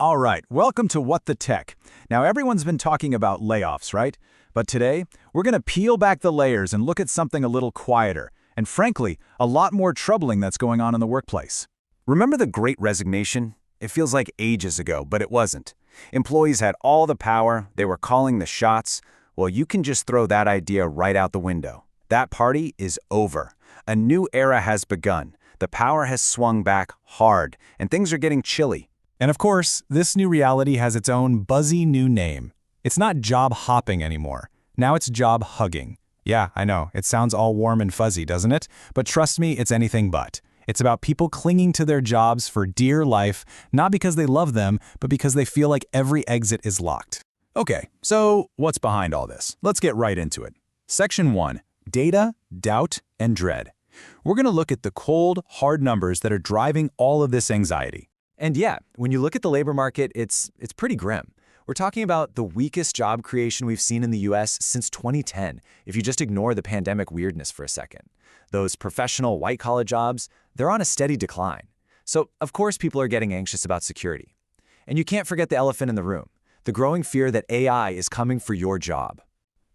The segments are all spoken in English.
All right, welcome to What the Tech. Now, everyone's been talking about layoffs, right? But today, we're going to peel back the layers and look at something a little quieter, and frankly, a lot more troubling that's going on in the workplace. Remember the Great Resignation? It feels like ages ago, but it wasn't. Employees had all the power, they were calling the shots. Well, you can just throw that idea right out the window. That party is over. A new era has begun. The power has swung back hard, and things are getting chilly. And of course, this new reality has its own buzzy new name. It's not job hopping anymore. Now it's job hugging. Yeah, I know, it sounds all warm and fuzzy, doesn't it? But trust me, it's anything but. It's about people clinging to their jobs for dear life, not because they love them, but because they feel like every exit is locked. Okay, so what's behind all this? Let's get right into it. Section 1, Data, Doubt, and Dread. We're going to look at the cold, hard numbers that are driving all of this anxiety. And yeah, when you look at the labor market, it's pretty grim. We're talking about the weakest job creation we've seen in the US since 2010, if you just ignore the pandemic weirdness for a second. Those professional white-collar jobs, they're on a steady decline. So, of course, people are getting anxious about security. And you can't forget the elephant in the room, the growing fear that AI is coming for your job.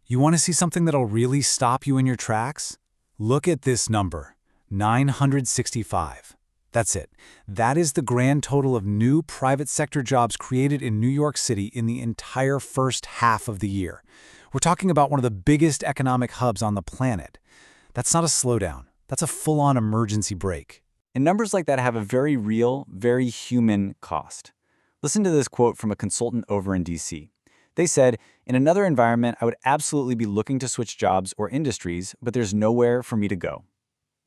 You want to see something that'll really stop you in your tracks? Look at this number, 965. That's it. That is the grand total of new private sector jobs created in New York City in the entire first half of the year. We're talking about one of the biggest economic hubs on the planet. That's not a slowdown. That's a full-on emergency brake. And numbers like that have a very real, very human cost. Listen to this quote from a consultant over in DC. They said, "In another environment, I would absolutely be looking to switch jobs or industries, but there's nowhere for me to go."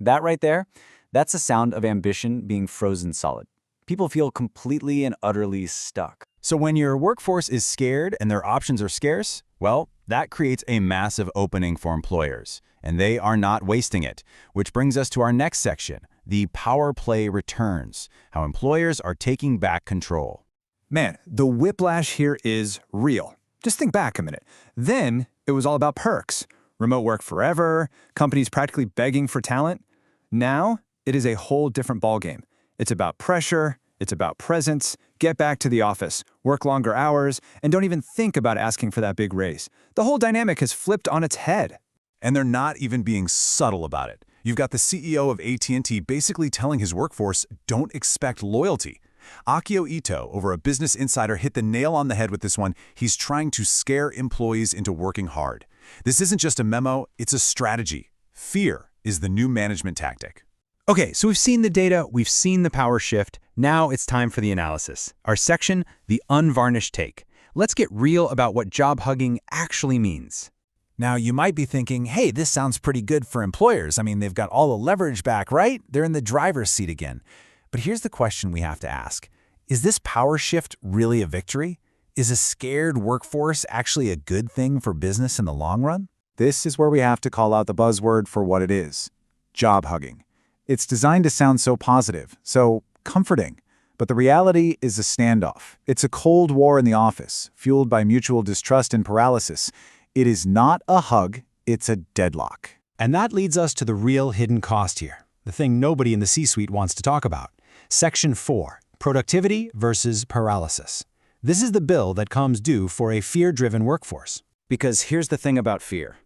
That right there, that's the sound of ambition being frozen solid. People feel completely and utterly stuck. So when your workforce is scared and their options are scarce, well, that creates a massive opening for employers, and they are not wasting it. Which brings us to our next section, the power play returns, how employers are taking back control. Man, the whiplash here is real. Just think back a minute. Then it was all about perks. Remote work forever, companies practically begging for talent. Now, it is a whole different ballgame. It's about pressure, it's about presence, get back to the office, work longer hours, and don't even think about asking for that big raise. The whole dynamic has flipped on its head. And they're not even being subtle about it. You've got the CEO of AT&T basically telling his workforce, don't expect loyalty. Akio Ito, over a Business Insider, hit the nail on the head with this one. He's trying to scare employees into working hard. This isn't just a memo, it's a strategy. Fear is the new management tactic. Okay, so we've seen the data, we've seen the power shift. Now it's time for the analysis. Our section, the unvarnished take. Let's get real about what job hugging actually means. Now, you might be thinking, hey, this sounds pretty good for employers. I mean, they've got all the leverage back, right? They're in the driver's seat again. But here's the question we have to ask. Is this power shift really a victory? Is a scared workforce actually a good thing for business in the long run? This is where we have to call out the buzzword for what it is: job hugging. It's designed to sound so positive, so comforting. But the reality is a standoff. It's a cold war in the office, fueled by mutual distrust and paralysis. It is not a hug, it's a deadlock. And that leads us to the real hidden cost here, the thing nobody in the C-suite wants to talk about. Section 4, productivity versus paralysis. This is the bill that comes due for a fear-driven workforce. Because here's the thing about fear.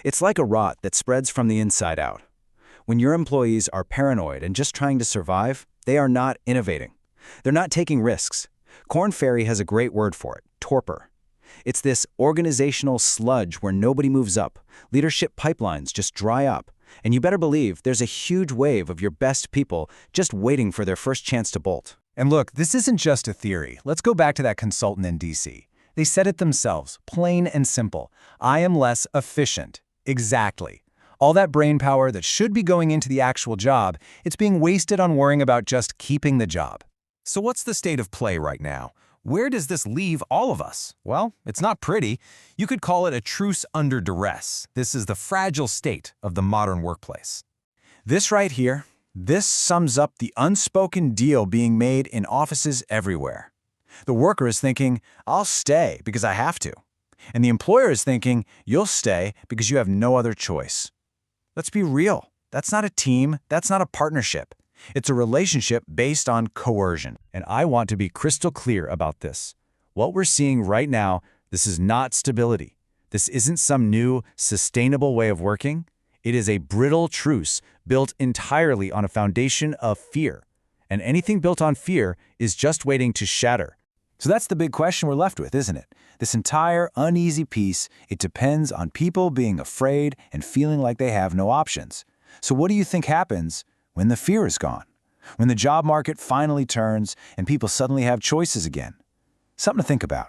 It's like a rot that spreads from the inside out. When your employees are paranoid and just trying to survive, they are not innovating. They're not taking risks. Korn Ferry has a great word for it: torpor. It's this organizational sludge where nobody moves up. Leadership pipelines just dry up. And you better believe there's a huge wave of your best people just waiting for their first chance to bolt. And look, this isn't just a theory. Let's go back to that consultant in DC. They said it themselves, plain and simple. I am less efficient. Exactly. All that brain power that should be going into the actual job, it's being wasted on worrying about just keeping the job. So what's the state of play right now? Where does this leave all of us? Well, it's not pretty. You could call it a truce under duress. This is the fragile state of the modern workplace. This right here, this sums up the unspoken deal being made in offices everywhere. The worker is thinking, I'll stay because I have to. And the employer is thinking, you'll stay because you have no other choice. Let's be real. That's not a team. That's not a partnership. It's a relationship based on coercion. And I want to be crystal clear about this. What we're seeing right now, this is not stability. This isn't some new, sustainable way of working. It is a brittle truce built entirely on a foundation of fear. And anything built on fear is just waiting to shatter. So that's the big question we're left with, isn't it? This entire uneasy piece, it depends on people being afraid and feeling like they have no options. So what do you think happens when the fear is gone? When the job market finally turns and people suddenly have choices again? Something to think about.